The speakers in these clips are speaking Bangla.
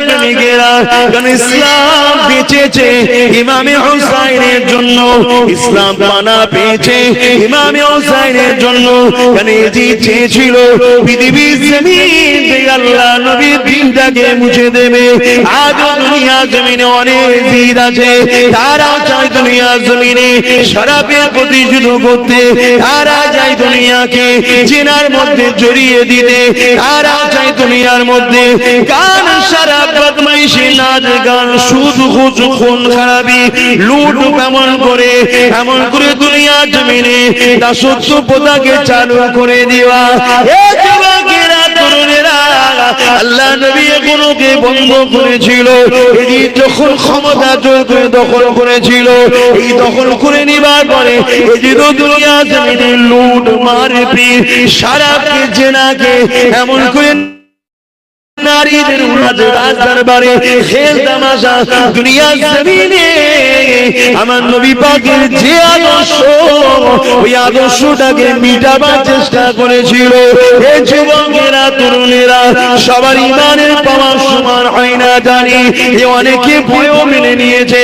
প্রেমিকেরা, কারণ ইসলাম বেঁচেছে ইমামে হুসাইনের জন্য, ইসলাম পানা পেয়েছে ইমামে হুসাইনের জন্য। কারণ এজিদ চেয়েছিল পৃথিবীর জমিন থেকে আল্লাহ নবীর দিনটাকে মুছে দেবে। আজ দুনিয়া জমিনে অনেক এজিদ আছে, তারা চায় দুনিয়া জমিনে শরাবের প্রতিশোধ করতে, তারা চায় দুনিয়াকে জিনার মধ্যে জড়িয়ে দিতে, তারা চায় দুনিয়ার মধ্যে গান শরাব বদমাইশি নাচ গান সুদ ঘুষ খুন খারাপি লুট এমন করে দুনিয়া জমিনে দাসত্ব প্রথাকে চালু করে দেওয়া। আল্লাহ নবী এগুলোকে বন্ধ করেছিল। এই যখন ক্ষমতা জোর করে দখল করেছিল, এই দখল করে নিবার পরে এই যে দুনিয়া জমিনে লুট মারপিট সারাকে জেনাকে এমন করে নারীদের রাজ দরবারে খেল তামাশা দুনিয়া জমিনে আমার নবী পাকের যে আদর্শ, ওই আদর্শটাকে মিটাবার চেষ্টা করেছিল। এই যুবকেরা তরুণেরা সবার ইমানের পাওয়া সমান হয় না জানি, অনেকে ভয়ও মেনে নিয়েছে,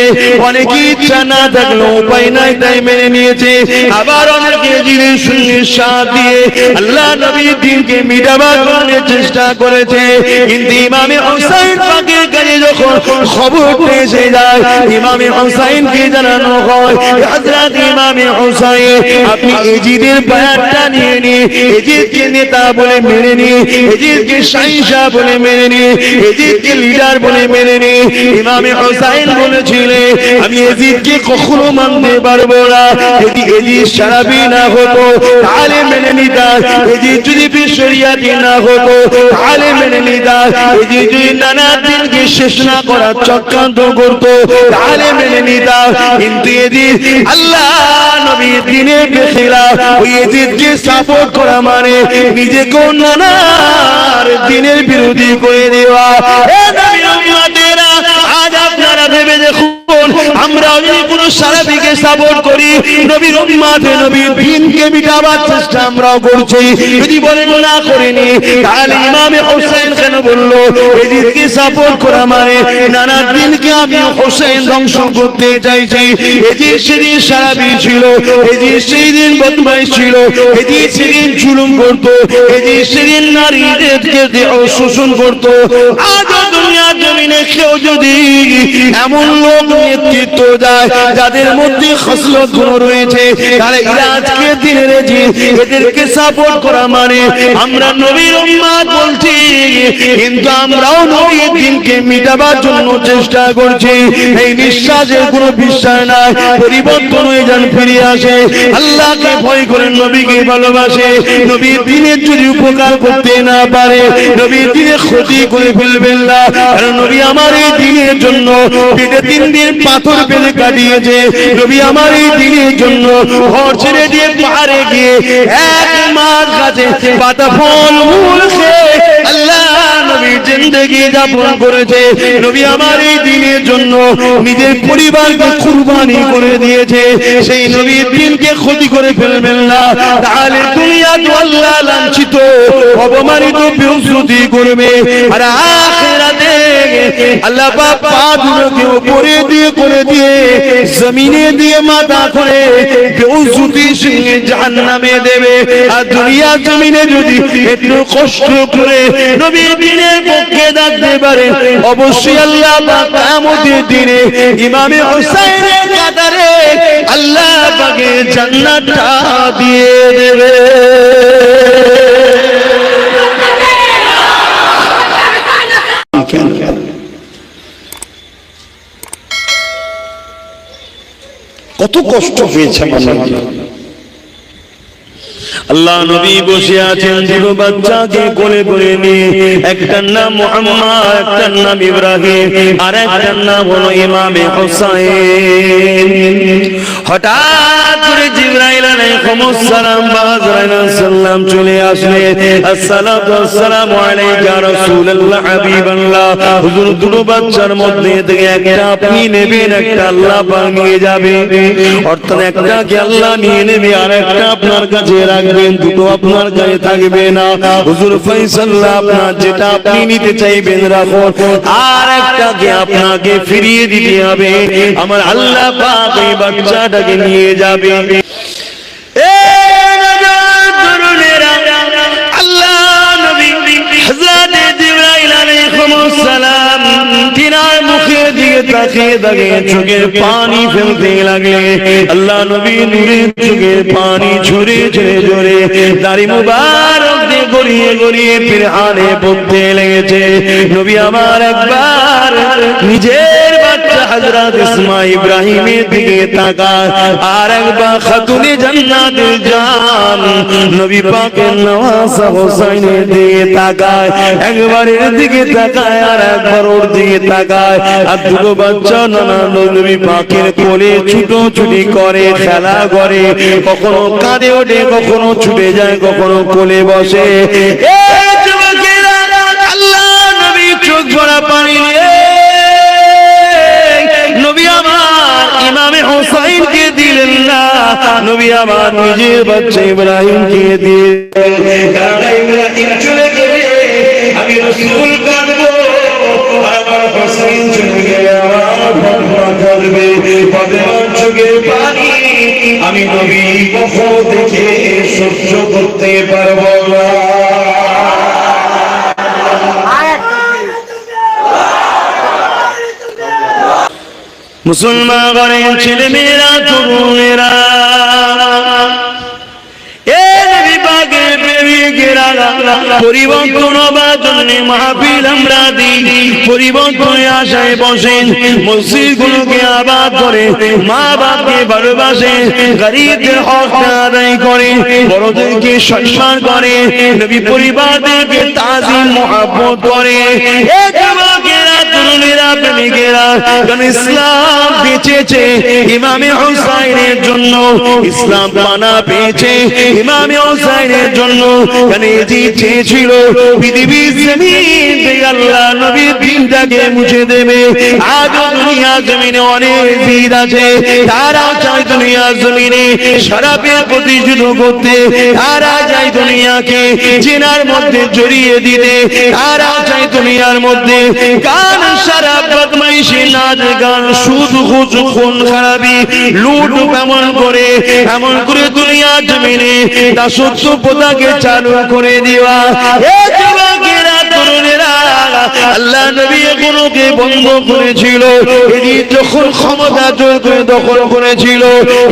অনেকে ইচ্ছা না থাকলেও উপায় নাই তাই মেনে নিয়েছে, আবার অনেকে জিনের সঙ্গে সাথ দিয়ে আল্লাহ নবীর দিনকে মিটাবার চেষ্টা করেছে। কিন্তু ইমামে হুসাইন পাকের কাছে যখন খবর এসে যায়, ইমামে হুসাইনকে জানানো হয়, হযরত ইমামে হুসাইন আপনি এজিদের বায়াতটা নিয়ে নিয়ে এজিদকে নেতা বলে মেনে নিয়ে, এজিদকে শাহিনশাহ বলে মেনে নিয়ে, এজিদকে লিডার বলে মেনে নিয়ে। ইমামে হুসাইন বলেছিলেন আমি এজিদকে কখনো মানতে পারবো না, যদি এজিদ শরাবি না হতো তাহলে মেনে নিতাম, এজিদ যদি শরিয়াতি না হতো তাহলে মেনে নিতাম, এজিদ যদি নানা দিনকে শেষ না করার চক্রান্ত করতো তাহলে মেনে নিতাম। কিন্তু এজিদ আল্লাহ নবীর দ্বীনের খেলাফ, ওই এজিদকে সাপোর্ট করা মানে নিজেকে নানার দ্বীনের বিরোধী করে দেওয়া। আজ আপনারা ভেবে দেখুন, আমরা যদি কোন সারাবিকে সাপোর্ট করি, নবীর উম্মতে নবীর দ্বীনকে মিটাবার চেষ্টা আমরাও করছি, যদি বলেন না করিনি তাহলে ইমামে হুসাইন কেন বললো এজিদকে সাপোর্ট করা মানে নানা দ্বীনকে আমি হুসাইন ধ্বংস করতে চাইছি। এজিদ সেদিন সারাবি ছিল, এজিদ সেদিন বদমাইশ ছিল, এজিদ সেদিন জুলুম করতো, এজিদ সেদিন নারীদেরকে দেহ শোষণ করতো। আজ দুনিয়া জমিনে কেউ যদি এমন লোক নেতৃত্ব যায় যাদের মধ্যে খসলত গুণ রয়েছে, তাহলে এরা আজকে দিনের এদেরকে সাপোর্ট করা মানে আমরা নবীর উম্মত বলছি, কিন্তু আমরাও নবীর দিনকে মিটাবার জন্য চেষ্টা করছি। এই নিঃশ্বাসের কোনো বিশ্বাস নাই, পরিবর্তন হয়ে যান, ফিরে আসে, আল্লাহকে ভয় করেন, নবীকে ভালোবাসে, নবীর দিনের যদি উপকার করতে না পারে নবীর দিনের ক্ষতি করে ফেলবেন না। কারণ নবী আমার এই দিনের জন্য পেটে 3 দিন পাথর ফেলে কাটিয়েছে, নবী আমার এই দিনের জন্য ঘর ছেড়ে দিয়ে পাহাড়ে গিয়ে 1 মাস গাছে পাতা ফল মূল খেয়ে আল্লাহ নবীর জিন্দেগি যাপন করেছে। নবী আমার এই দিনের জন্য নিজের পরিবারকে কুরবানি করে দিয়েছে। সেই নবীর দিনকে ক্ষতি করে ফেলবেন না, তাহলে দুনিয়া তো আল্লাহ লাঞ্ছিত অপমানিত বিরুদ্ধি করবে, আর আখিরাতে আল্লাহ পাক পা দুটোকে উপরে দিয়ে করে দিয়ে জমিনে দিয়ে মাথা করে বেউজ্জতির সঙ্গে জাহান্নামে দেবে। আর দুনিয়া জমিনে যদি একটু কষ্ট করে নবীর দিনের পক্ষে ডাকতে পারে, অবশ্যই আল্লাহ পাক কিয়ামতের দিনে ইমামে হুসাইনের কাতারে আল্লাহ পাকে জান্নাতটা দিয়ে দেবে। কত কষ্ট হয়েছে আল্লাহ নবী বসে আছেন, দুটো বাচ্চাকে কোলে করে নিয়ে, একটার নাম মুহাম্মদ, একটার নাম ইব্রাহিম, আর একটার নাম হলো ইমামে হুসাইন। হঠাৎ করে জিবরাইল আলাইহিস সালাম বাজরাইল চলে আসলেন। আসসালাতু ওয়াসসালামু আলাইকা রাসূলুল্লাহ হাবিবাল্লাহ। হুজুর দুটো বাচ্চার মধ্যে থেকে একটা আপনি নেবেন, একটা আল্লাহ পাক নিয়ে যাবে, অর্থাৎ একটাকে আল্লাহ নিয়ে নেবে আর একটা আপনার কাছে রাখবে। রাখবেন, দুটো আপনার গায়ে থাকবে না। হুজুর ফয়সাল্লাহ আপনার যেটা আপনি নিতে চাইবেন রাখুন, আর একটাকে আপনাকে ফিরিয়ে দিতে হবে। আমার আল্লাহ পাক এই বাচ্চাটাকে নিয়ে যাবে। চোখের পানি ফেলতে লাগলেন। আল্লাহ নবী নূরের চোখের পানি ঝরে ঝরে ঝরে দাড়ি মুবারক দিয়ে গড়িয়ে গড়িয়ে পিরহানে পড়তে লেগেছে। নবী আমার একবার নিজের বাচ্চা হযরত ইসমাঈল ইব্রাহিমের দিকে তাকায়, আর একবার খাতুনে জান্নাতের জান নবী পাকের নওয়াজা হোসেনের দিকে তাকায়। একবার এর দিকে তাকায় আর একবার ওর দিকে তাকায়। আর দুটো বাচ্চা নানা নবী পাকের কোলে ছুটোছুটি করে, খেলা করে, কখনো কাঁধে ওঠে, কখনো ছুটে যায়, কখনো কোলে বসে। আল্লাহ নবী চোখ ভরা পানি নবী আমার ইমামে হোসেনকে দিলেন না, নবী আমার নিজের বাচ্চা ইব্রাহিমকে দিলেন। ইব্রাহিম চলে গেলে আমি রাসূল কাঁদবো, আমার হোসেন চলে গেলে আমার ফাতেমা কাঁদবে। ফাতেমার চোখের পানি আমি নবী কখনো দেখে সহ্য করতে পারবো না। মুসলমান ঘরের ছেলে মেয়েরা, তরুণেরা, পরিবর্তন হবার জন্য মাহফিল আমরা দিই, পরিবর্তনের আশায় বসেন, মসজিদগুলোকে আবাদ করে, মা বাপকে ভালোবাসে, গরীবদের হক আদায় করে, বড়দেরকে সম্মান করে, নবী পরিবারদেরকে তাজিম মহব্বত করে। তরুণেরা, প্রেমিকেরা, কারণ ইসলাম বেঁচেছে ইমামে হোসেনের জন্য, ইসলাম পানা পেয়েছে ইমামে হোসেনের জন্য। কারণ এজি চেয়েছিল পৃথিবীর জমিন থেকে আল্লাহ নবীর দিনটাকে মুছে দেবে। আজ দুনিয়া জমিনে অনেক জিদ আছে, তারা চায় দুনিয়া জমিনে শরাবের প্রতিশোধ করতে, তারা চায় দুনিয়াকে জিনার মধ্যে জড়িয়ে দিতে, তারা চায় দুনিয়ার মধ্যে গান, শরাব, বদমাইশি, নাচ গান, সুদ, ঘুষ, খুন খারাপি, লুট এমন করে দুনিয়া জমিনে দাসত্ব প্রথাকে চালু করে দেওয়া। আল্লাহ নবী এগুলোকে বন্ধ করেছিল। এটি যখন ক্ষমতা দখল করেছিল,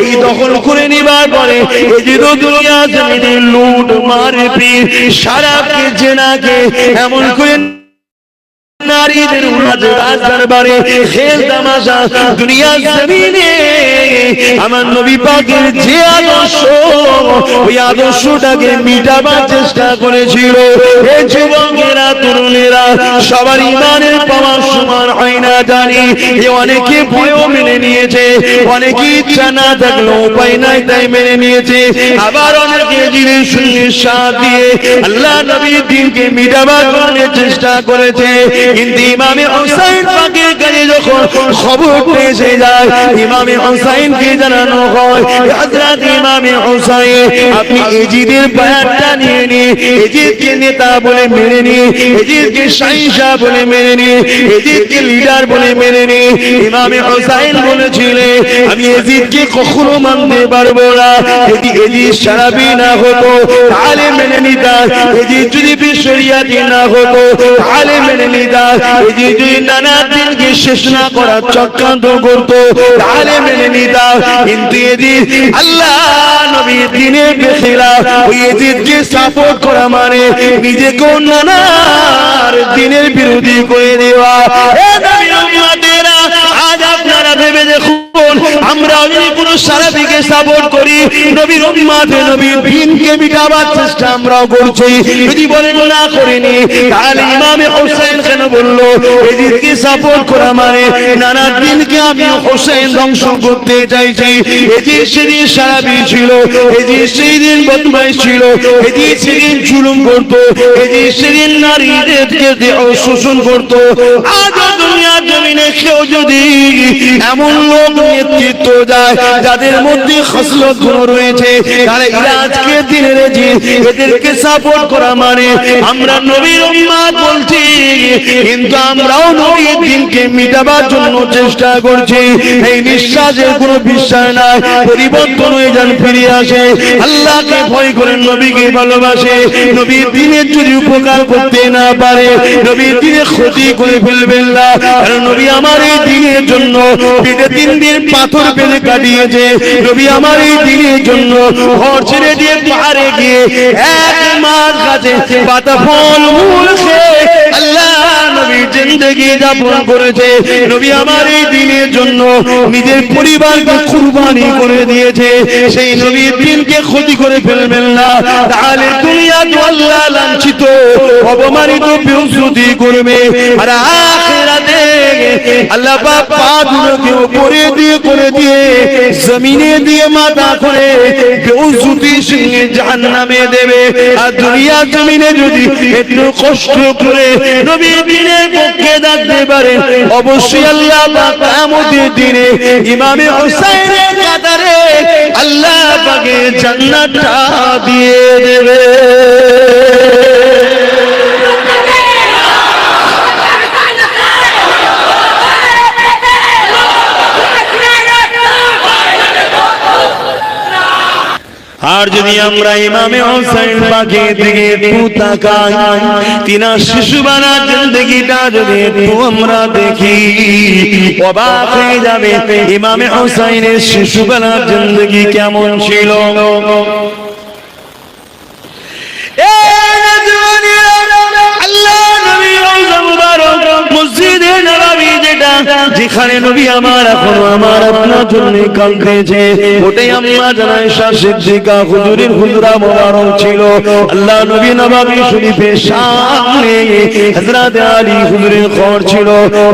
এই দখল করে নিবার পরে এই দুনিয়া জমিনে লুট, মারপিট, শরাবকে, জেনাকে এমন করে নারীদের রাজ দরবারে খেল তামাশা দুনিয়ার জমিনে আমার নবী পাকের যে আদর্শ, ওই আদর্শটাকে মিটাবার চেষ্টা করেছিল। এই যুবকেরা, তরুণেরা, সবার ইমানের পাওয়ার সমান হয় না জানি। অনেকে ভয়ও মেনে নিয়েছে, অনেকে ইচ্ছা না থাকলেও উপায় নাই তাই মেনে নিয়েছে, আবার অনেকে জিনের সঙ্গে সাথ দিয়ে আল্লাহ নবীর দিনকে মিটাবার জন্য চেষ্টা করেছে। কিন্তু ইমামে হোসেন পাকের কাছে যখন খবর এসে যায়, ইমামে হোসেনকে জানানো হয়, হযরত ইমামে হোসেন আপনি এজিদের বায়াতটা নিয়ে নিয়ে এজিদকে নেতা বলে মেনে নিয়ে, এজিদকে শাহিনশাহ বলে মেনে নিয়ে, এজিদকে লিডার বলে মেনে নিয়ে। ইমামে হোসেন বলেছিলেন আমি এজিদকে কখনো মানতে পারবো না, যদি এজিদ শরাবি না হতো তাহলে মেনে নিতাম, এজিদ যদি বিশরিয়াতি না হতো তাহলে মেনে নিতাম, এজিদ যদি নানা দিনকে শেষ না করার চক্রান্ত করতো তাহলে মেনে নিতাম। কিন্তু এজিদ আল্লাহ নবীর দ্বীনের খেলাফ, ওই এজিদকে সাপোর্ট করা মানে নিজেকে নানার দ্বীনের বিরোধী করে দেওয়া। আজ আপনারা ভেবে দেখুন, আমরা যদি কোন সালাফিকে সাপোর্ট করি, নবীর উম্মতে নবীর দ্বীনকে মিটাবার চেষ্টা আমরাও করছি, যদি বলেন না করিনি তাহলে ইমামে হোসেন কেন বললো এজিদকে সাপোর্ট করা মানে নানা দ্বীনকে আমি হোসেন ধ্বংস করতে চাইছি। এজিদ সেদিন সালাফি ছিল, এজিদ সেদিন বদমাইশ ছিল, এজিদ সেদিন জুলুম করতো, এজিদ সেদিন নারীদেরকে দেহ শোষণ করতো। আজ দুনিয়ার জমিনে কেউ যদি এমন লোক নেতৃত্ব যায় যাদের মধ্যে খসলত গুণ রয়েছে, তাহলে আজকে দিনের এদেরকে সাপোর্ট করা মানে আমরা নবীর উম্মত বলছি, কিন্তু আমরাও নবীর দিনকে মিটাবার জন্য চেষ্টা করছি। এই নিঃশ্বাসের কোনো বিশ্বাস নাই, পরিবর্তন হয়ে যান, ফিরে আসে, আল্লাহকে ভয় করেন, নবীকে ভালোবাসে। নবীর দিনের যদি উপকার করতে না পারে, নবীর দিনে ক্ষতি করে ফেলবেন না, কারণ নবী আমার এই দিনের জন্য পেটে 3 দিন পাথর পেলে কাটিয়েছে। নবী আমার এই দিনের জন্য ঘর ছেড়ে দিয়ে পাহাড়ে গিয়ে 1 মাস গাছে পাতা ফল মূল খেয়ে আল্লাহ নবীর জিন্দেগি যাপন করেছে। নবী আমার এই দিনের জন্য নিজের পরিবারকে কুরবানি করে দিয়েছে। সেই নবীর দিনকে ক্ষতি করে ফেলবেন না, তাহলে দুনিয়া তো আল্লাহ লাঞ্ছিত অপমানিত বেইজ্জতি করবে, আর আখিরাতে আল্লাহ পাক পা দুটোকে উপরে দিয়ে করে দিয়ে জমিনে দিয়ে মাথা করে বেইজ্জতির সঙ্গে জাহান্নামে দেবে। আর দুনিয়া জমিনে যদি একটু কষ্ট করে নবীর দিনের পক্ষে থাকতে পারে, অবশ্যই আল্লাহ পাক কিয়ামতের দিনে ইমামে হুসাইনের কাতারে আল্লাহ পাকে জান্নাতটা দিয়ে দেবে। আর যদি আমরা ইমামে হুসাইন পাকের দিকে একটু তাকাই, তিনার শিশুবানা জিন্দেগিটা যদি একটু আমরা দেখি, অবাক হয়ে যাবে ইমামে হুসাইনের শিশুবানা জিন্দেগি কেমন ছিল। যেখানে নবী আমার এখনো আমার আপনার জন্য কাঁদতেছে, ওটাই আম্মা জানা আয়েশা সিদ্দিকা হুজুরের হুজরা মোবারক ছিল। আল্লাহ নবী নববী শরীফের সামনে হযরত আলী হুজুরের ঘর ছিল,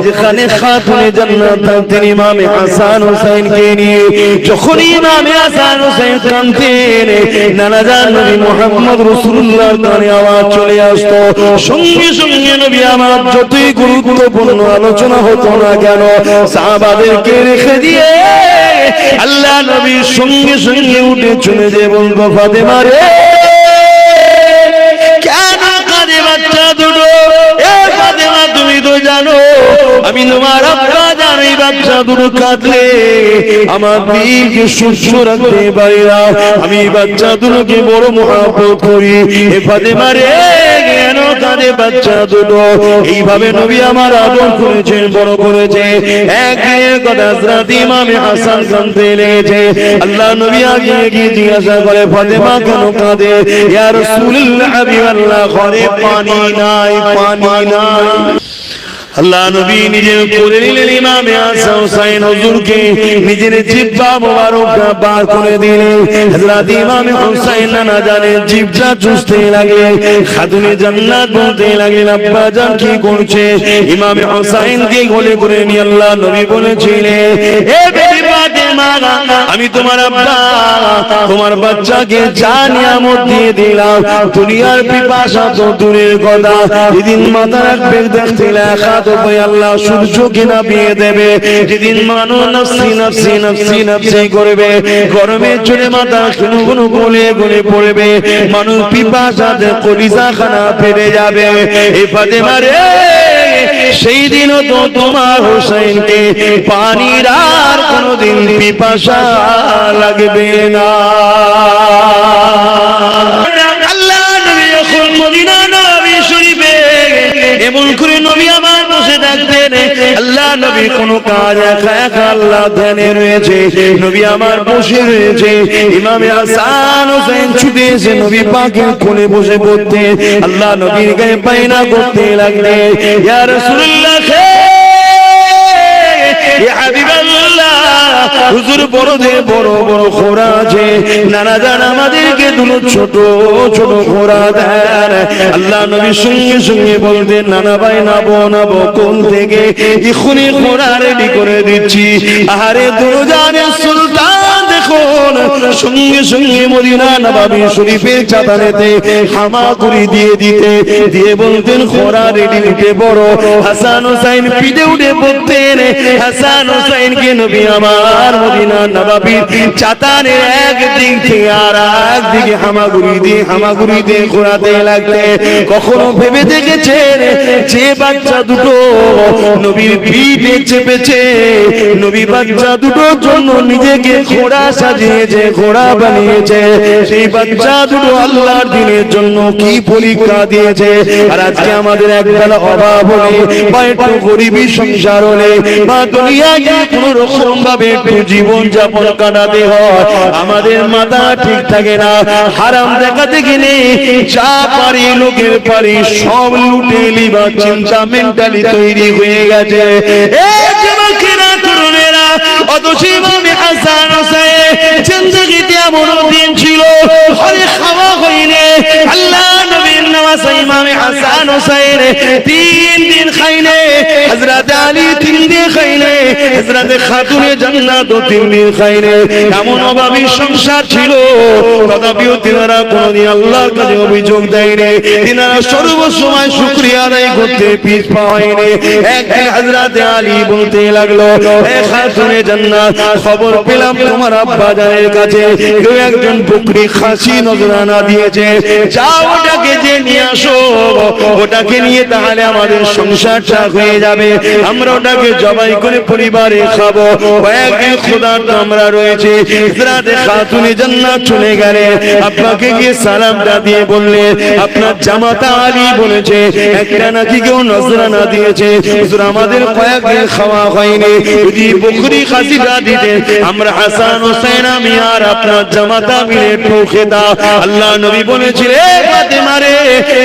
যেখানে খাতুনে জান্নাত থাকতেন ইমামে হাসান হুসাইনকে নিয়ে। যখন ইমামে হাসান হুসাইন কাঁদতেন, নানা জান নবী মুহাম্মদ রাসূলুল্লাহর কানে আওয়াজ চলে আসতো। সঙ্গে সঙ্গে নবী আমার যতই গুরুত্বপূর্ণ আলোচনা হতো না কেন, সাহাবাদেরকে রেখে দিয়ে আল্লাহ নবীর সঙ্গে সঙ্গে উঠে চলে যে বলবো, ফাতেমা রে কেন কাঁদে বাচ্চা দুটো? এ ফাতেমা তুমি তো জানো আমি তোমার আব্বা, জানো এই বাচ্চা দুটো কাঁদলে আমার দিলকে সুস্থ রাখতে পারি না, আমি বাচ্চা দুটোকে বড় মহব্বত করি। এ ফাতেমা রে কেন কাঁদে বাচ্চা দুটো? এইভাবে নবী আমার আদর করেছেন, বড় করেছে। একদিনের কথা হযরত ইমামে হাসান কাঁদতে লেগেছে। আল্লাহ নবী আগে গিয়ে জিজ্ঞাসা করে, ফাতেমা কেন কাঁদে? ইয়া রাসূলুল্লাহ হাবিবাল্লাহ, ঘরে পানি নাই, পানি নাই। আল্লাহ নবী নিজের করে নিলেন ইমামে হাসান হুসাইন হুজুরকে, নিজের জিহ্বা মোবারকটা বার করে দিলেন। হযরত ইমামে হুসাইন না জানে জিহ্বা চুষতে লাগলেন, খাতুনে জান্নাত বলতে লাগলেন, আব্বা জান কি করছে? ইমামে হুসাইনকে কোলে করে নিয়ে আল্লাহ নবী বলেছিলেন, হে বেবি ফাতেমা, আমি তোমার আব্বা তোমার বাচ্চাকে যা নিয়ামত দিয়ে দিলাম, দুনিয়ার পিপাসা তো দূরের কথা, যেদিন মাথা রাখবে দেখতে লেখা তো আল্লাহ সূর্যকে নামিয়ে দেবে, যেদিন মানুষ নফসি নফসি নফসি নফসি করবে, গরমে চলে মাথা কোনো গলে গলে পড়বে, মানুষ পিপাসাতে কলিজা খানা ফেলে যাবে। এই ফাতেমা রে সেই দিনও তো তোমার হুসাইনকে পানির আর কোনোদিন পিপাসা লাগবে না। আল্লাহ নবী যখন মদিনা নবী শরীফে এমন করে নবী আমার বসে থাকতেন, আল্লাহ নবী কোনো কাজ একা একা আল্লাহ ধ্যানে রয়েছে, নবী আমার বসে রয়েছে। ইমামে হাসান হুসাইন ছুটে এসে নবী পাকের কোলে বসে পড়তে, আল্লাহ নবীর গায়ে বাইনা করতে লাগলেন, ইয়া রাসূলুল্লাহ, ইয়া হাবিবাল্লাহ, হুজুর বড় বড় ঘোড়া আছে, নানা জান আমাদেরকে দুটো ছোট ছোট ঘোড়া দেন। আল্লাহ নবী সঙ্গে সঙ্গে বলতেন, নানা ভাই নাবো নাবো, কোন থেকে এখনই ঘোড়া রেডি করে দিচ্ছি। আহারে দুজানের সুলতান দেখুন সঙ্গে সঙ্গে মদিনা নববী শরীফের চাতানেতে হামাগুড়ি দিয়ে বলতেন খোরা রেডি উঠে বড় হাসান হোসেন পিঠে উঠে বলতেন হাসান হোসেনকে নবী আমার মদিনা নববীর চাতানের একদিক থেকে আর একদিকে হামাগুড়ি দিয়ে ঘোরাতে লাগতে। কখনো ভেবে দেখেছেন যে বাচ্চা দুটো নবীর পিঠে চেপেছে, নবী বাচ্চা দুটোর জন্য নিজেকে ঘোড়া সাজিয়েছে, ঘোড়া বানিয়েছে, সেই বাচ্চা দুটো আল্লাহর দ্বীনের জন্য কি পরীক্ষা দিয়েছে। আর আজকে আমাদের একবেলা অভাব হলে বা একটু গরিবী সংসার হলে বা দুনিয়ায় কোন রকম ভাবে একটু জীবন যাপন কাটাতে হয়, আমাদের মাথা ঠিক থাকে না। হারাম দেখাতে গেলে যা পারি লোকের পারি সব লুটে লিবা চিন্তা মেন্টালি তৈরি হয়ে গেছে। অথচ ইমামে হাসান হোসেন জিন্দেগিতে এমন দিন ছিল ঘরে খাওয়া হয়নি, আল্লাহ নবীর নওয়াজে ইমামে হাসান হোসেন 3 দিন খাইলে, হযরত আলী 3 দিন খাইলে, হযরত খাতুনে জান্নাত 3 দিন খাইলে। এমন অভাবী সংসার ছিল, তথাপিও তিনারা কোনদিন আল্লাহর কাছে অভিযোগ দেয়নি, তিনারা সর্বসময় শুকরিয়া আদায় করতে পিছ পা হয়নি। একদিন হযরত আলী বলতে লাগলো, হে খাতুনে জান্নাত, খবর পেলাম তোমার আব্বা জানের কাছে কেউ একজন বকরি খাসি নজরানা দিয়েছে, যাও ওটাকে যে নিয়ে আসো, ওটাকে নিয়ে তাহলে আমাদের সংসারটা হয়ে যাবে, আমরা ওটাকে জবাই করে পরিবারে খাবো। কয়েকদিন খোদার আমরা রয়েছে। হযরত খাতুনে জান্নাত চলে গেলে আব্বাকে গিয়ে সালামটা দিয়ে বললে, আপনার জামাতা আলী বলেছে একটা নাকি কেউ নজরানা দিয়েছে, হুজুর আমাদের কয়েকদিন খাওয়া হয়নি, যদি বকরি খাসিটা দিতে আমরা হাসান হোসেন আমি আর আপনার জামাতা মিলে একটু খেতাম। আল্লাহ নবী বলেছিলেন, ফাতেমা রে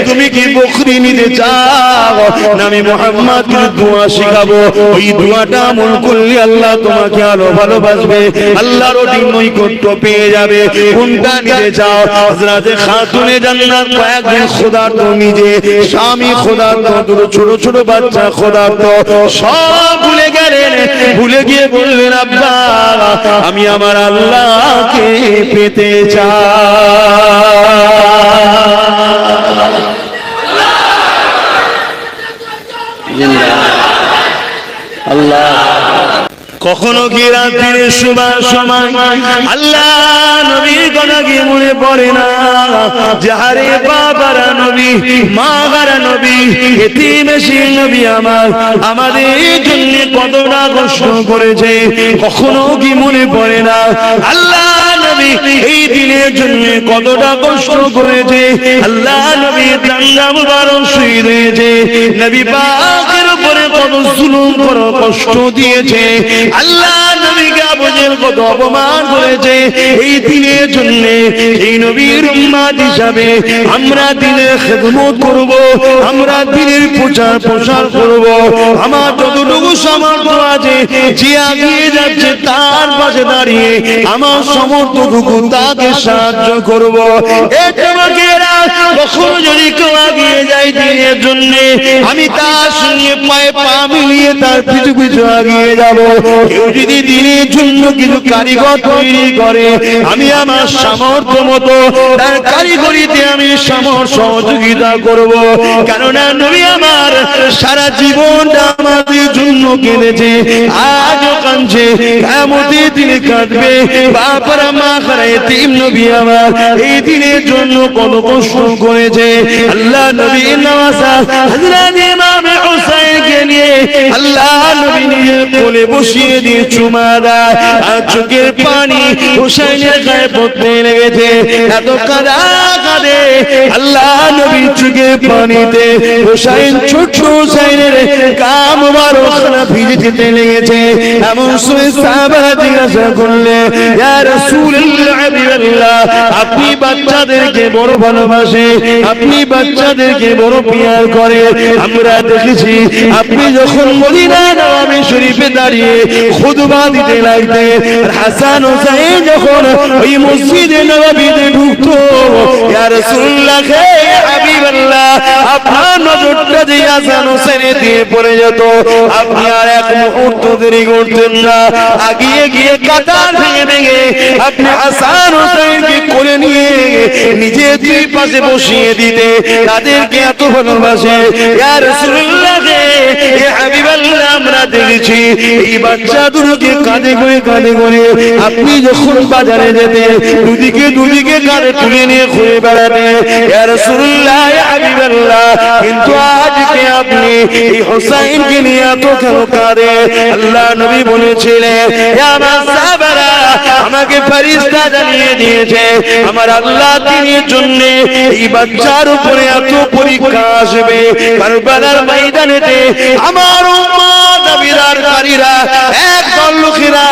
তুমি কি বকরি নিতে চাও না আমি মুহাম্মদ দোয়া শিখাবো, ওই দোয়াটা আমল করলে আল্লাহ তোমাকে আরো ভালোবাসবে, আল্লাহর ওই নৈকট্য পেয়ে যাবে, কোনটা নিতে চাও? হযরত খাতুনে জান্নাত কয়েকদিন খোদার তো নিজে স্বামী খোদার তো ছোট ছোট বাচ্চা খোদার তো সব ভুলে গেলেন, ভুলে গিয়ে বললেন আব্বা আমি আমার আল্লাহকে পেতে চাই। আল্লাহ কখনো কি রাত্রির শুবার সময় আল্লাহ নবীর কথা কি মনে পড়ে না? যাহারে বাবারা নবী মাগারা নবী এতিমেশির নবী আমার আমাদের জন্য কতটা কষ্ট করেছে, কখনো কি মনে পড়ে না? আল্লাহ নবী এই দিনের জন্য কতটা কষ্ট করেছে, আল্লাহ নবী দাঙ্গা মুবারক শহীদ হয়েছে, নবী পাকের উপরে কত জুলুম কত কষ্ট দিয়েছে, আল্লাহ নবীকে আবু জেহেল কত অপমান করেছে। এই দিনের জন্য এই নবীর উম্মত হিসাবে আমরা দিনের খেদমত করব, আমরা দিনের প্রচার করব, আমার যতটুকু সামর্থ্য আছে যে এগিয়ে যাচ্ছে তার পাশে দাঁড়িয়ে আমার সমর্থটুকু তাকে সাহায্য করব। কখনো যদি কেউ এগিয়ে যায় দিনের জন্য আমি তার সঙ্গে পায়ে পা মিলিয়ে তার পিছু পিছু এগিয়ে যাব। কেউ যদি দিনের জন্য কিছু কারিগর তৈরি করে আমি আমার সামর্থ্য মতো তার কারিগরিতে আমি সহযোগিতা করব, কেননা নবী আমার সারা জীবনটা আমাদের জন্য কেঁদেছে, আজও কাঁদছে, কিয়ামতের দিনে কাঁদবে। বাবারা মা খারা এতিম নবী আমার এই দিনের জন্য কত কষ্ট করেছে। আল্লাহ নবীর নওয়াজা হযরত ইমাম হুসাইনকে নিয়ে আল্লাহ নবী নিজের কোলে বসিয়ে দিয়ে চুমা দেয়, আর চোখের পানি হুসাইনের গায়ে পড়তে লেগেছে, এত কাঁদে আল্লাহ নবীর চোখের পানিতে হুসাইন ছোট হুসাইনের গা মুবারক ভিজে যেতে লেগেছে। এমন সময় সাহাবারা জিজ্ঞাসা করলে, ইয়া রাসূলুল্লাহ হাবিবাল্লাহ আপনি বাচ্চাদেরকে বড় ভালোবাসে, আপনি বাচ্চাদেরকে বড় পিয়ার করে, আমরা দেখেছি আপনি যখন মদিনা নববী শরীফে দাঁড়িয়ে খুতবা দিতে লাগতেন, হাসান হোসেন যখন ওই মসজিদে নববীতে ঢুকতো, ইয়া রাসূলুল্লাহ হে হাবিবাল্লাহ আপনার নজরটা যে হাসান হোসেনের দিয়ে পড়ে যেত আপনি আর এক মুহূর্ত দেরি করতেন না আগিয়ে গিয়ে কাতার ভেঙে ভেঙে আপনি হাসান হোসেনকে কোলে নিয়ে নিজে দুই পাশে বসিয়ে দিতে তাদেরকে এত ভালোবাসে ইয়া রাসূলুল্লাহ ইয়া হাবিবাল্লাহ আমরা দেখেছি এই বাচ্চা দুটোকে কাঁধে করে আপনি যখন বাজারে যেতে দুদিকে কাঁধে তুলে নিয়ে ঘুরে বেড়াতে ইয়া রাসূলুল্লাহ ইয়া হাবিবাল্লাহ কিন্তু আজকে আপনি এই হোসেনকে নিয়ে এত কেন কাঁদে আল্লাহ নবী বলেছিলেন ইয়া মাসাবারা আমাকে ফেরেশতা জানিয়ে দিয়েছে আমার আল্লাহ দিনের জন্য এই বাচ্চার উপরে এত পরীক্ষা আসবে কারবালার ময়দানেতে আমার উম্মত দাবিদারকারীরা একদল লোকেরা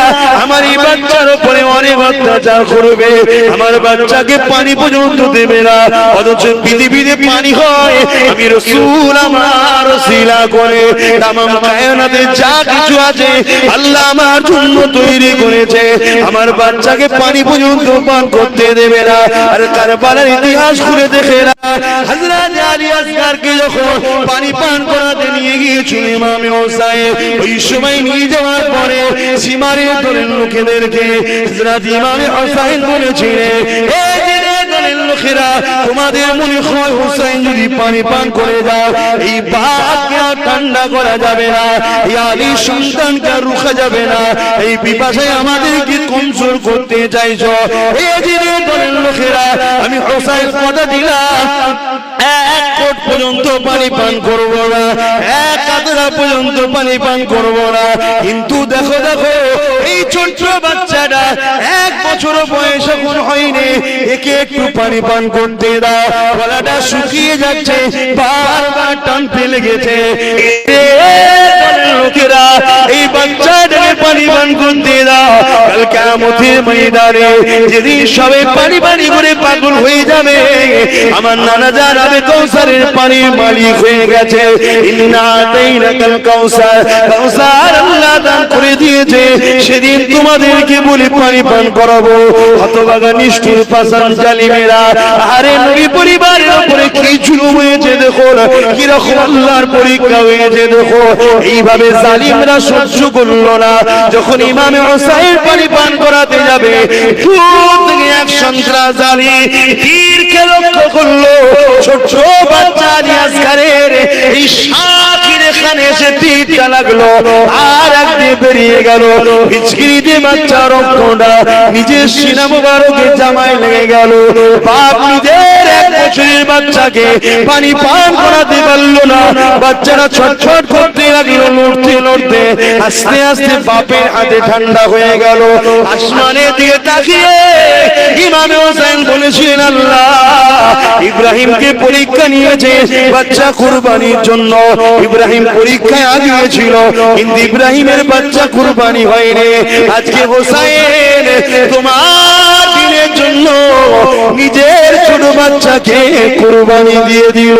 আমার এই বাচ্চার উপরে অনেক অত্যাচার করবে আমার বাচ্চাকে পানি পর্যন্ত দেবে না অথচ পৃথিবীতে পানি হয় আমি রাসূল আমার ওসিলা করে তামাম কায়নাতে যা কিছু আছে আল্লাহ আমার জন্য তৈরি করেছে আমার বাচ্চাকে পানি পর্যন্ত পান করতে দেবে না আর কারবালার ইতিহাস খুলে দেখে না হযরত আলী আসগরকে যখন পানি পান করাতে নিয়ে গিয়েছিল ইমাম হোসেন ওই সময় নিয়ে যাওয়ার পরে সীমারে দলের লোকেদেরকে হযরত ইমাম হোসেন বলেছিলেন এই দলের লোকেরা তোমাদের মনে হয় হোসেন যদি পানি পান করে দাও এই বাতকে ঠান্ডা করা যাবে না এই আলী সন্তানকে রুখা যাবে না এই পিপাসায় আমাদেরকে কমজোর করতে চাইছো এই দলের লোকেরা আমি হোসেন কথা দিলাম এক কোট পর্যন্ত পানি পান করবো না এক কাতরা পর্যন্ত পানি পান করবো না কিন্তু দেখো এই ছোট্ট বাচ্চাটা 1 বছর বয়স এখন হয়নি একে একটু পানি পান করতে দাও গলাটা শুকিয়ে যাচ্ছে বারবার টানতে লেগেছে লোকেরা এই বাচ্চাটাকে পানি পান করতে দাও কাল কিয়ামতের ময়দানে যেদিন সবাই পানি করে পাগল হয়ে যাবে আমার নানা জান আবে কাউসারের পানির মালিক হয়ে গেছে ইন্না আতাইনাকাল কাউসার আল্লাহ দান করে দিয়েছে সেদিন তোমাদেরকে বলি পানি পান করাবো হতভাগা নিষ্ঠুর পাষাণ জালিমেরা আরে নবী পরিবারের উপরে কি জুলুম হয়েছে দেখো কি রকম আল্লাহর পরীক্ষা হয়েছে দেখো এইভাবে জালিমরা সহ্য করলো না যখন ইমাম হোসেন পানি পান করাতে যাবে দূর থেকে এক সন্ত্রাস জালি তীরকে লক্ষ্য করলো ছোট বাচ্চা আলী আসগরের এই শাকির এখানে এসে তীরটা লাগলো আর একদিকে বেরিয়ে গেল হিচকিরিতে বাচ্চা রক্তটা নিজের সিনা মোবারকে জামায় লেগে গেল বাপ নিজের 1 বছরের বাচ্চাকে পানি পান করাতে পারলো না বাচ্চারা ছটছট করতে লাগলো লড়তে আস্তে আস্তে বাপের হাতে ঠান্ডা হয়ে গেল আসমানের দিকে তাকিয়ে ইমাম হোসেন বলেছিলেন আল্লাহ ইব্রাহিমকে পরীক্ষা নিয়েছে বাচ্চা কুরবানির জন্য ইব্রাহিম পরীক্ষায় আগিয়েছিল কিন্তু ইব্রাহিমের বাচ্চা কুরবানি হয়নি আজকে হোসেন তোমার দিনের জন্য নিজের ছোট বাচ্চাকে কুরবানি দিয়ে দিল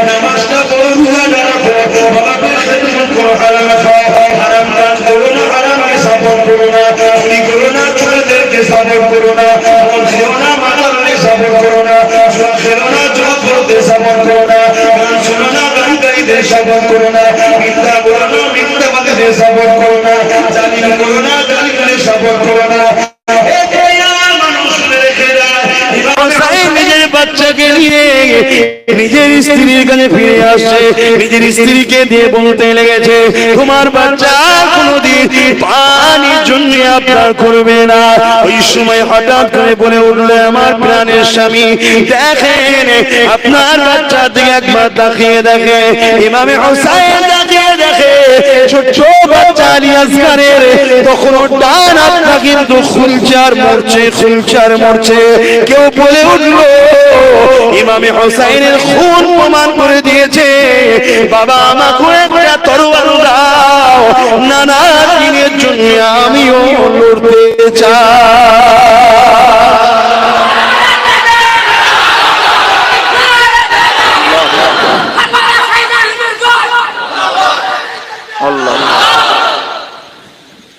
নামাজটা পড়ো বাবাকে খেদমত করো হারাম কাজ করো না হারামকে সাপোর্ট করো না চুরি করো না চোরদেরকে সাপোর্ট করো না মদ খেও না মাতালকে সাপোর্ট করো না জুয়া খেলো না জুয়া করতে সাপোর্ট করো না গান শোনো না গানকারীদের সাপোর্ট করো না মিথ্যা বলো না মিথ্যাবাদীদের সাপোর্ট করো না জালিম করো না জালিমদের সাপোর্ট করো না নিজের বাচ্চাকে নিয়ে নিজের স্ত্রীর কাছে ফিরে আসছে নিজের স্ত্রীকে দিয়ে বলতে লেগেছে তোমার বাচ্চা কোনোদিন পানির জন্য আপনার করবে না ওই সময় হঠাৎ করে বলে উঠলো আমার প্রাণের স্বামী দেখেন আপনার বাচ্চা দিকে একবার তাকিয়ে দেখে ইমাম হোসেন তাকিয়ে দেখে ছোট বাচ্চা আলী আসগরের তখন ডান হাতটা কিন্তু খুলছে আর মরছে কেউ বলে উঠলো ইমাম হোসেনের খুন প্রমাণ করে দিয়েছে বাবা আমাকে একটা তরোয়ার দাও নানা দিনের জন্য আমিও লড়তে চাই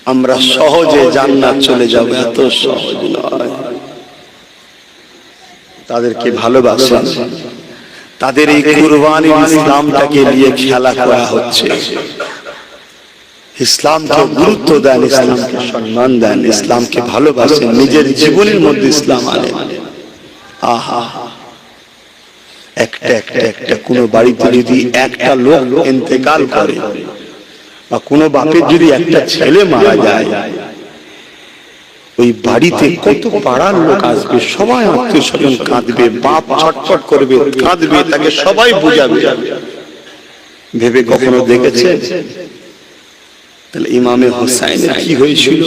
আমরা আমরা সহজে জান্নাত চলে যাব, এত সহজ নয়। তাদেরকে ভালোবাসেন, তাদের এই কুরবানির ইসলামটাকে নিয়ে খেলা করা হচ্ছে। ইসলামকে গুরুত্ব দেন, ইসলামকে সম্মান দেন, ইসলামকে ভালোবাসেন, নিজের জীবনের মধ্যে ইসলাম আনেন। আহা, একটা কোনো বাড়িতে যদি একটা লোক ইন্তেকাল করে বা কোনো বাপের যদি একটা ছেলে মারা যায়, ওই বাড়িতে কত পাড়ার লোক আসবে, সবাই আত্মীয় স্বজন কাঁদবে, বাপ ছটফট করবে, কাঁদবে, তাকে সবাই বোঝাবে। ভেবে কখনো দেখেছে? তাহলে ইমামে হোসাইনের কি হয়েছিল?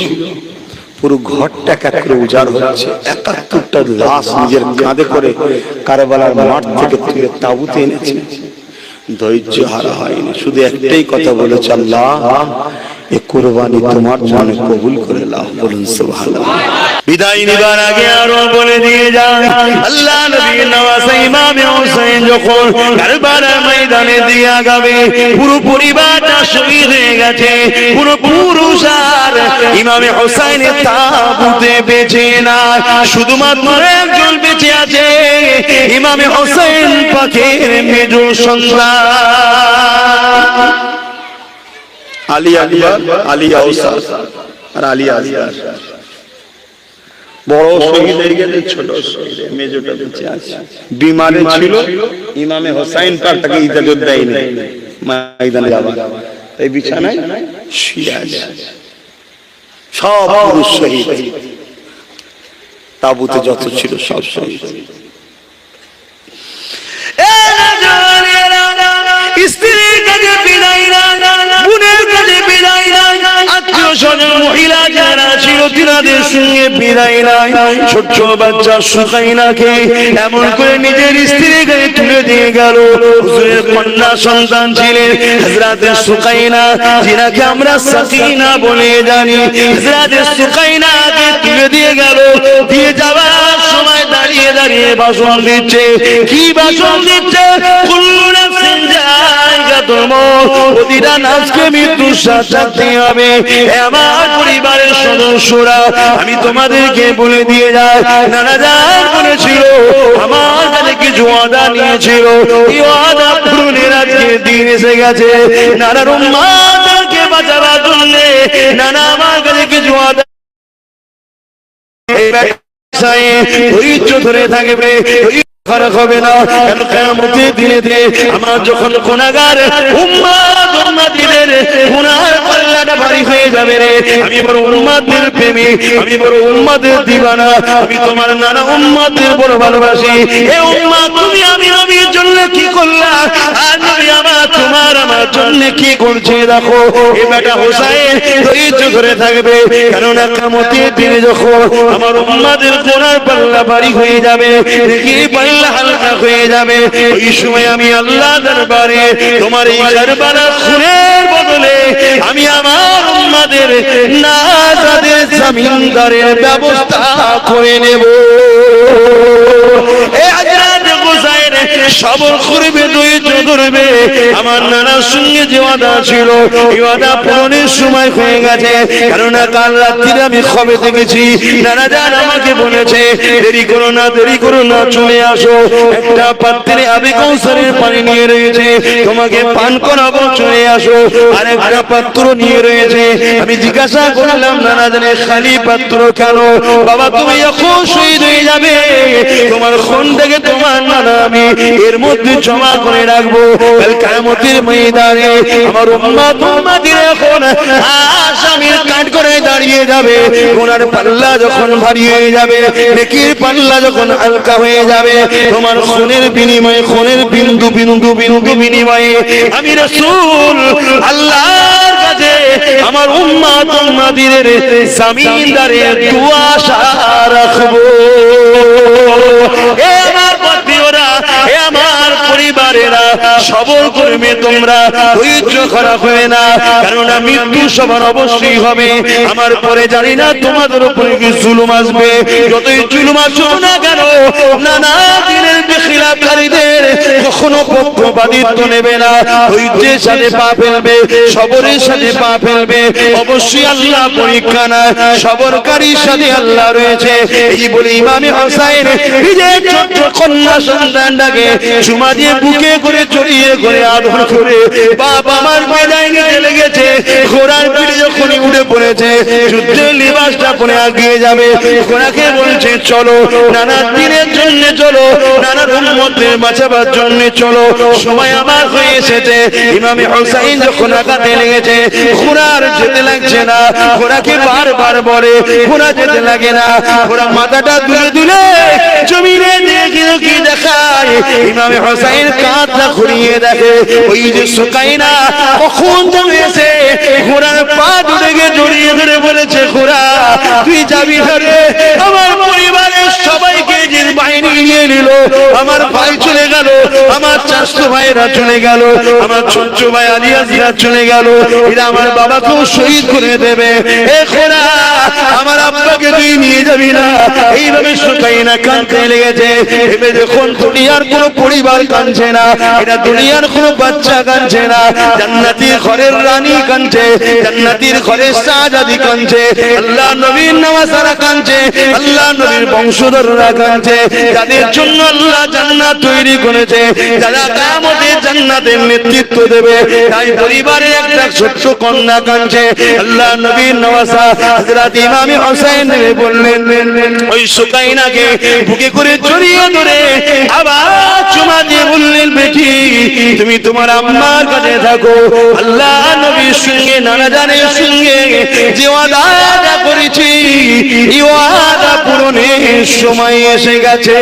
পুরো ঘরটা এক করে উজাড় হচ্ছে, ৭১টা লাশ নিজের কাঁধে করে কারবালার মাঠ থেকে তুলে তাঁবুতে এনেছে। ধৈর্য হারা হয়নি, শুধু একটাই কথা বলেছে, আল্লাহ এ কুরবানি তোমার জন্য কবুল করে নাও। বলুন সুবহানাল্লাহ। বিদায় নিবার আগে আরো বলে দিয়ে যান, আল্লাহ নবী নওয়াজে ইমামে হোসেন যখন কারবালার ময়দানে দিয়ে আগাবে, পুরো পরিবারটা শহীদ হয়ে গেছে, পুরো পুরুষ আর ইমামে হোসেনের তাবুতে বেঁচে না, শুধুমাত্র একজন বেঁচে আছে, ইমামে হোসেন পাকের মেজ সন্তান আলী আকবর, আলী আউসার আর আলী আসগার। বড় শহীদ হয়ে গেলে ছোট শহীদ, মেজটা বেঁচে আছে। বিমারে ছিল, ইমামে হোসেন পাক তাকে ইজাজত দেয়নি ময়দানে যাবার, তাই বিছানায় শুয়ে আছে। সব পুরুষ শহীদ, তাবুতে যত ছিল সব শহীদ। স্ত্রীর কাছে বিদায় না, বোনের কাছে বিদায় না, আত্মীয় স্বজন মহিলা যারা ছিল তিনাদের সঙ্গে বিদায় নাই। ছোট্ট বাচ্চা সুকাইনাকে এমন করে নিজের স্ত্রীর গায়ে তুলে দিয়ে গেল। হুজুরের কন্যা সন্তান ছিলেন হযরত সুকাইনা, যিনাকে আমরা সাকিনা বলে জানি। হযরত সুকাইনাকে তুলে দিয়ে গেল, দিয়ে যাওয়ার সময় দাঁড়িয়ে দাঁড়িয়ে ভাষণ দিচ্ছে। কি ভাষণ দিচ্ছে? কুল্লু নাফসিন যায়গাতুল মউত, প্রতিটা নাফসকে মৃত্যুর স্বাদ চাখতে হবে। আমার পরিবারের সদস্যরা, আমি তোমাদেরকে বলে দিয়ে যাই, নানা জান বলেছিল, আমার কাছে কিছু ওয়াদা নিয়েছিল, এই ওয়াদা পূরণের আজকে দিন এসে গেছে। নানার উম্মতকে বাঁচাবার জন্য নানা আমার কাছে কিছু ওয়াদা ধৈর্য ধরে থাকবে, খারাপ হবে না। কারণ কিয়ামতের দিনে আমার যখন গুনাহগার উম্মতের গুনাহের পাল্লাটা ভারী হয়ে যাবে রে, আমি বড় উম্মতের প্রেমী, আমি বড় উম্মতের দিওয়ানা, আমি তোমার নানা উম্মতের বড় ভালোবাসি। এ উম্মত, তুমি আমি নবীর জন্য কি করলা, আর নবী আমার জন্য কি করছে দেখো। এই বেটা হোসেন ধৈর্য ধরে থাকবে, কারণ কিয়ামতের দিনে যখন আমার উম্মতের গুনাহের পাল্লা ভারী হয়ে যাবে, কি হালকা হয়ে যাবে, ওই সময় আমি আল্লাহ দরবারে তোমার এই কারবালার খুনের বদলে আমি আমার উম্মতের নাজাদের জমিনদারের ব্যবস্থা করে নেব। এই হযরত হুসাইন সবর করবে, ধৈর্য ধরবে। আমার নানার সঙ্গে যে ওয়াদা ছিল, এই ওয়াদা পূরণের সময় হয়ে গেছে। কারণ কাল রাত্রিরে আমি খবর দেখেছি, নানা জান আমাকে বলেছে, দেরি করো না, দেরি করো না, চলে আসো, একটা পাত্রে আবে কৌসারের পানি নিয়ে রয়েছে, তোমাকে পান করাবো, চলে আসো। আর একটা পাত্র নিয়ে রয়েছে। আমি জিজ্ঞাসা করলাম, নানা জানে খালি পাত্র কেন? বাবা, তুমি এখন শহীদ হয়ে যাবে, তোমার খুন থেকে তোমার নানা আমি এর মধ্যে জমা করে রাখবো। কাল কিয়ামতের ময়দানে আমার উম্মতের এখন আসামির কাঠ করে দাঁড়িয়ে যাবে। গুনার পাল্লা যখন ভারী হয়ে যাবে, নেকির পাল্লা যখন হালকা হয়ে যাবে, তোমার খুনের বিনিময়ে, খুনের বিন্দু বিন্দু বিন্দু বিনিময়ে আমি রাসূল আল্লাহর কাছে আমার উম্মতের জামিনদারের দুআ আশা রাখবো। এ আমার প্রিয়রা, এ আমার পরিবারেরা, সবর করবে তোমরা, ধৈর্য খারাপ হবে না, কারণ মৃত্যু সবার অবশ্যই হবে। আমার পরে জানি না তোমাদের উপরে কি জুলুম আসবে, যতই জুলুম আসুক না কেন, নানা দিনের বেখিলাফকারীদের কখনো পক্ষ পক্ষপাতিত্ব নেবে না, ধৈর্যের সাথে পা ফেলবে, সবরের সাথে পা ফেলবে। অবশ্যই আল্লাহ পরীক্ষা না, সবরকারীর সাথে আল্লাহ রয়েছে। এই বলে ইমামে হোসেন নিজের ছোট্ট কন্যা সন্তানটাকে চুমা দিয়ে বুকে করে জড়িয়ে করে আদর করে বাপ আমার বিদায় নিতে লেগেছে। ঘোড়ার পিঠে যখনই উঠে পড়েছে, যুদ্ধের লিবাসটা পরে এগিয়ে যাবে, ঘোড়াকে বলছে চলো, নানা দিনের জন্য চলো, নানা উম্মতদের বাঁচাবার জন্য চলো, সময় আমার হয়ে এসেছে। ইমামে হোসেন যখন আঘাতে লেগেছে, ঘোড়ার যেতে লাগছে না, ঘোড়াকে বারবার বলে ঘোড়া যেতে লাগে না, ঘোড়া মাথাটা দুলে দুলে জমিনে দেখে কি দেখায়। ইমামে হোসেন কাঁধটা ঘুরিয়ে দেখে, ওই যে সুকাইনা কখন তুমি এসে ঘোড়ার পা দুলে গিয়ে জড়িয়ে ধরে বলেছে, ঘোড়া তুই যাবি ধরে, আমার পরিবারের সবাইকে যে বাহিনী নিয়ে নিল, আমার ভাই চলে গেল, আমার চাচতো ভাইরা চলে গেল, আমার ছোট্ট ভাই আলিয়াজিরা চলে গেল, এরা আমার বাবাকেও শহীদ করে দেবে। এ ঘোড়া আমার আব্বাকে তুই নিয়ে যাবি না। এইভাবে সুকাইনা কাঁদতে লেগেছে। এবার দেখুন দুনিয়ার কোনো পরিবার কাঁদছে না, এটা দুনিয়ার কোনো বাচ্চা কাঁদছে না, জান্নাতের ঘরের রানী কাঁদছে, জান্নাতের ঘরের শাহজাদি কাঁদছে, আল্লাহ নবীর নওয়াজরা কাঁদছে, আল্লাহ নবীর বংশধররা কাঁদছে, যাদের জন্য আল্লাহ জান্নাত তৈরি করেছে, যারা কিয়ামতের জান্নাতের নেতৃত্ব দেবে, তাই পরিবারের একটা ছোট্ট কন্যা কাঁদছে। আল্লাহ নবীর নওয়াজা হযরত ইমামে হোসেন বললেন, ওই সুকাইনাকে বুকে করে জড়িয়ে ধরে আবার চুমা দিয়ে বললেন, বেটি তুমি তোমার আম্মার কাছে থাকো, আল্লাহ নবীর সঙ্গে নানা জানের সঙ্গে যে ওয়াদা করেছি, এই ওয়াদা পূরণের সময় এসে গেছে।